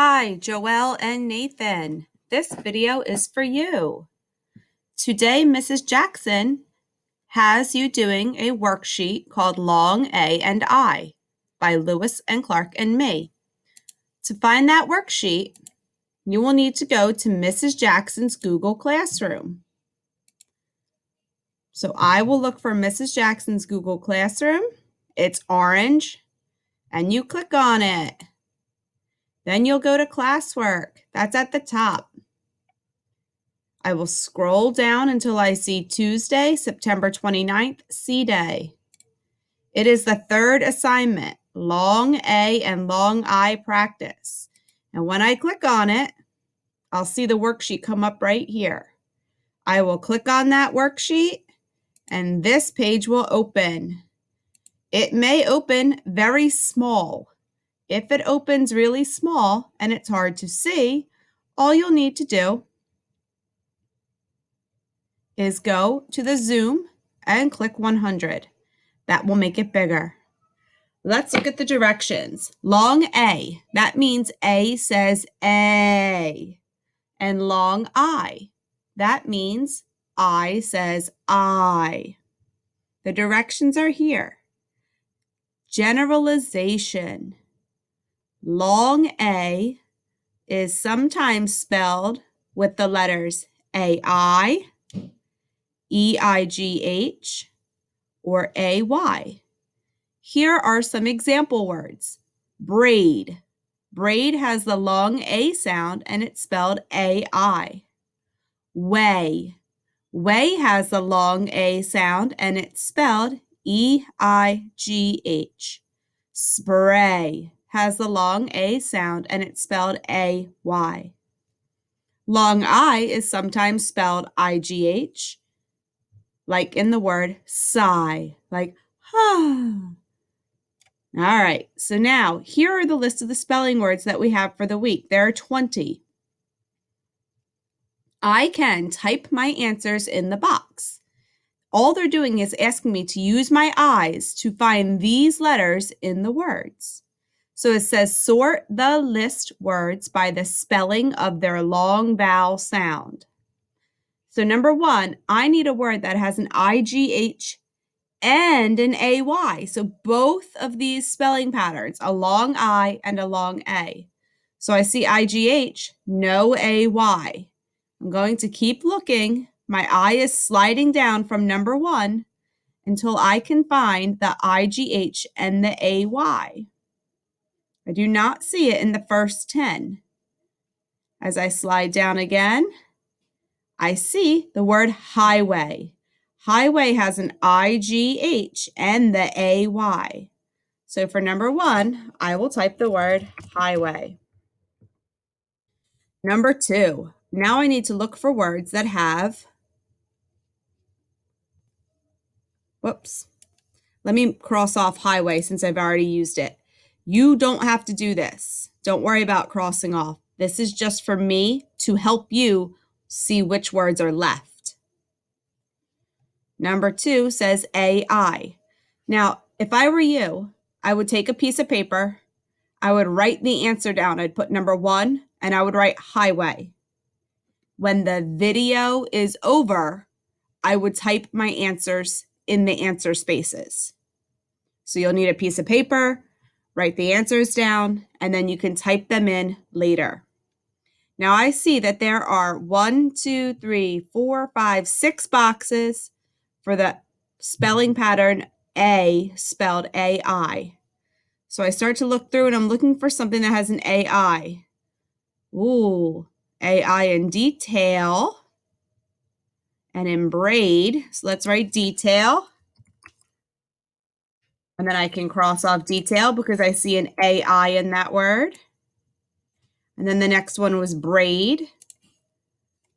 Hi, Joelle and Nathan. This video is for you. Today, Mrs. Jackson has you doing a worksheet called Long A and I by Lewis and Clark and me. To find that worksheet, you will need to go to Mrs. Jackson's Google Classroom. So I will look for Mrs. Jackson's Google Classroom. It's orange, and you click on it. Then you'll go to classwork. That's at the top. I will scroll down until I see Tuesday, September 29th, C-Day. It is the third assignment, long A and long I practice. And when I click on it, I'll see the worksheet come up right here. I will click on that worksheet and this page will open. It may open very small. If it opens really small and it's hard to see, all you'll need to do is go to the zoom and click 100. That will make it bigger. Let's look at the directions. Long A, that means A says A. And long I, that means I says I. The directions are here. Generalization. Long A is sometimes spelled with the letters AI, EIGH, or AY. Here are some example words. Braid. Braid has the long A sound and it's spelled AI. Weigh. Weigh has the long A sound and it's spelled EIGH. Spray has the long A sound and it's spelled AY. Long I is sometimes spelled IGH, like in the word sigh, like ah. All right, so now here are the list of the spelling words that we have for the week. There are 20. I can type my answers in the box. All they're doing is asking me to use my eyes to find these letters in the words. So it says sort the list words by the spelling of their long vowel sound. So number 1, I need a word that has an IGH and an AY. So both of these spelling patterns, a long I and a long A. So I see IGH, no AY. I'm going to keep looking. My eye is sliding down from number 1 until I can find the IGH and the AY. I do not see it in the first 10. As I slide down again, I see the word highway. Highway has an IGH and the AY. So for number 1, I will type the word highway. Number 2, now I need to look for words that have, let me cross off highway since I've already used it. You don't have to do this. Don't worry about crossing off. This is just for me to help you see which words are left. Number 2 says AI. Now, if I were you, I would take a piece of paper, I would write the answer down. I'd put number 1 and I would write highway. When the video is over, I would type my answers in the answer spaces. So you'll need a piece of paper, write the answers down, and then you can type them in later. Now I see that there are 1, 2, 3, 4, 5, 6 boxes for the spelling pattern A spelled AI. So I start to look through and I'm looking for something that has an AI. Ooh, AI in detail and in braid. So let's write detail. And then I can cross off detail because I see an AI in that word. And then the next one was braid.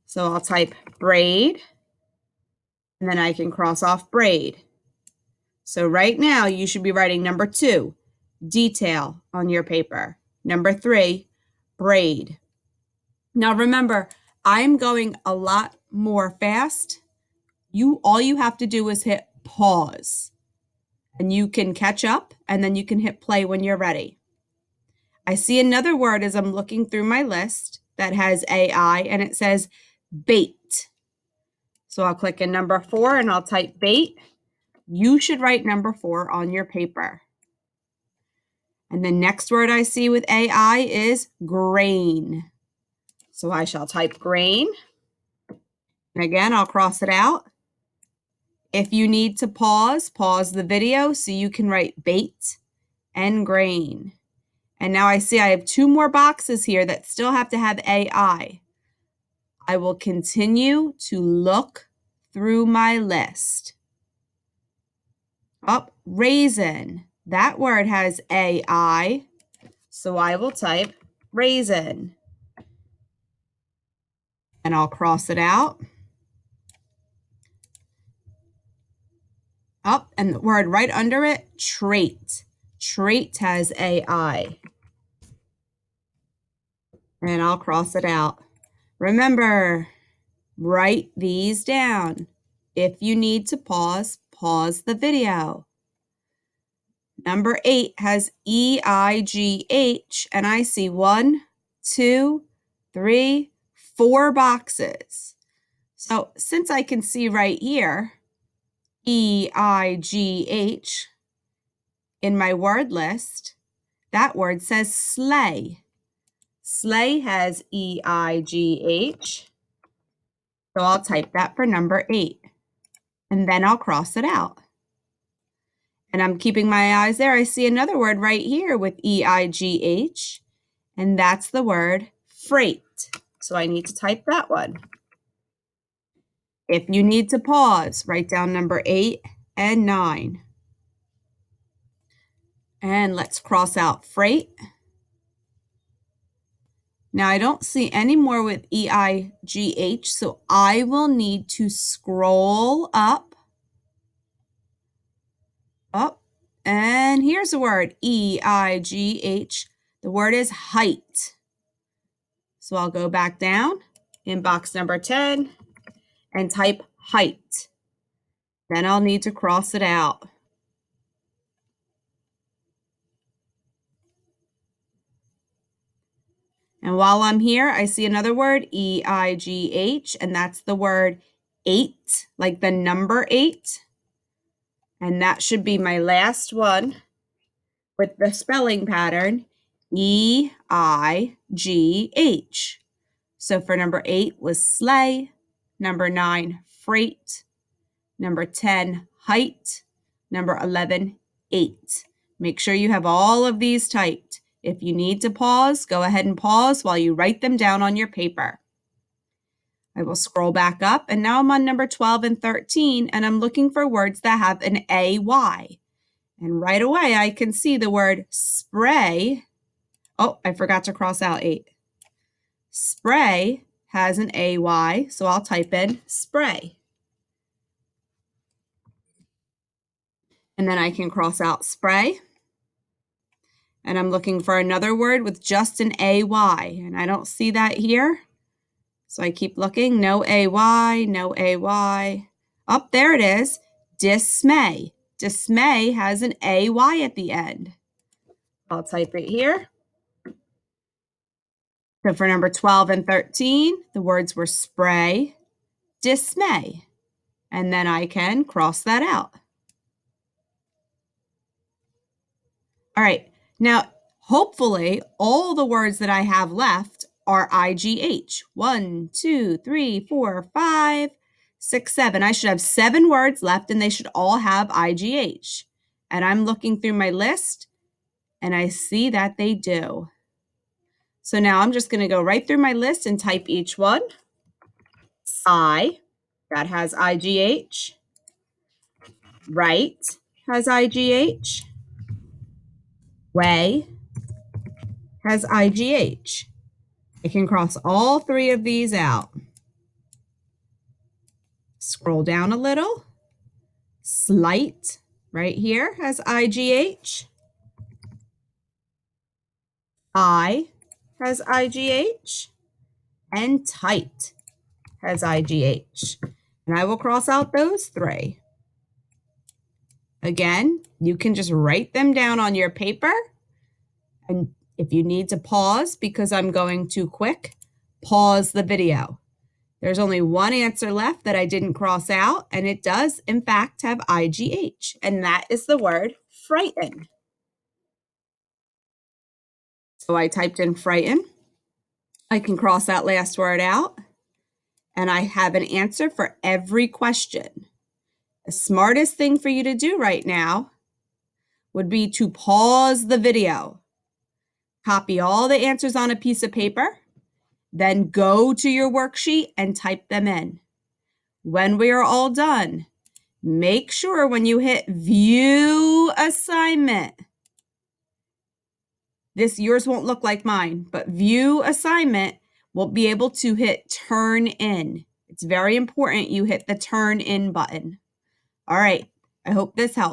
So I'll type braid. And then I can cross off braid. So right now you should be writing number 2, detail on your paper. Number 3, braid. Now remember, I'm going a lot more fast. All you have to do is hit pause and you can catch up and then you can hit play when you're ready. I see another word as I'm looking through my list that has AI, and it says bait. So I'll click in number 4 and I'll type bait. You should write number 4 on your paper. And the next word I see with AI is grain. So I shall type grain. And again, I'll cross it out. If you need to pause the video so you can write bait and grain. And now I see I have 2 more boxes here that still have to have AI. I will continue to look through my list. Oh, raisin. That word has AI, so I will type raisin. And I'll cross it out. Oh, and the word right under it, trait. Trait has AI. And I'll cross it out. Remember, write these down. If you need to pause the video. Number 8 has EIGH, and I see 1, 2, 3, 4 boxes. So since I can see right here, EIGH in my word list, that word says sleigh. Sleigh has EIGH. So I'll type that for number 8. And then I'll cross it out. And I'm keeping my eyes there. I see another word right here with EIGH. And that's the word freight. So I need to type that one. If you need to pause, write down number 8 and 9. And let's cross out freight. Now I don't see any more with EIGH, so I will need to scroll up. And here's the word EIGH. The word is height. So I'll go back down in box number 10 and type height. Then I'll need to cross it out. And while I'm here, I see another word, EIGH, and that's the word 8, like the number 8. And that should be my last one with the spelling pattern, EIGH. So for number 8 was sleigh, number 9, freight, number 10, height, number 11, 8. Make sure you have all of these typed. If you need to pause, go ahead and pause while you write them down on your paper. I will scroll back up, and now I'm on number 12 and 13, and I'm looking for words that have an AY. And right away, I can see the word spray. Oh, I forgot to cross out 8. Spray has an AY, so I'll type in spray. And then I can cross out spray. And I'm looking for another word with just an AY, and I don't see that here. So I keep looking, no AY, no AY. Oh, there it is, dismay. Dismay has an AY at the end. I'll type it here. So for number 12 and 13, the words were spray, dismay. And then I can cross that out. All right, now hopefully all the words that I have left are IGH. 1, 2, 3, 4, 5, 6, 7. I should have 7 words left and they should all have IGH. And I'm looking through my list and I see that they do. So now I'm just going to go right through my list and type each one. I, that has IGH. Right has IGH. Way has IGH. I can cross all 3 of these out. Scroll down a little. Slight right here has IGH. I has IGH. And tight has IGH. And I will cross out those 3. Again, you can just write them down on your paper. And If you need to pause because I'm going too quick, pause the video. There's only one answer left that I didn't cross out, and it does, in fact, have IGH, and that is the word frighten. So I typed in frighten. I can cross that last word out, and I have an answer for every question. The smartest thing for you to do right now would be to pause the video, copy all the answers on a piece of paper, then go to your worksheet and type them in. When we are all done, make sure when you hit view assignment, yours won't look like mine, but view assignment will be able to hit turn in. It's very important you hit the turn in button. All right, I hope this helped.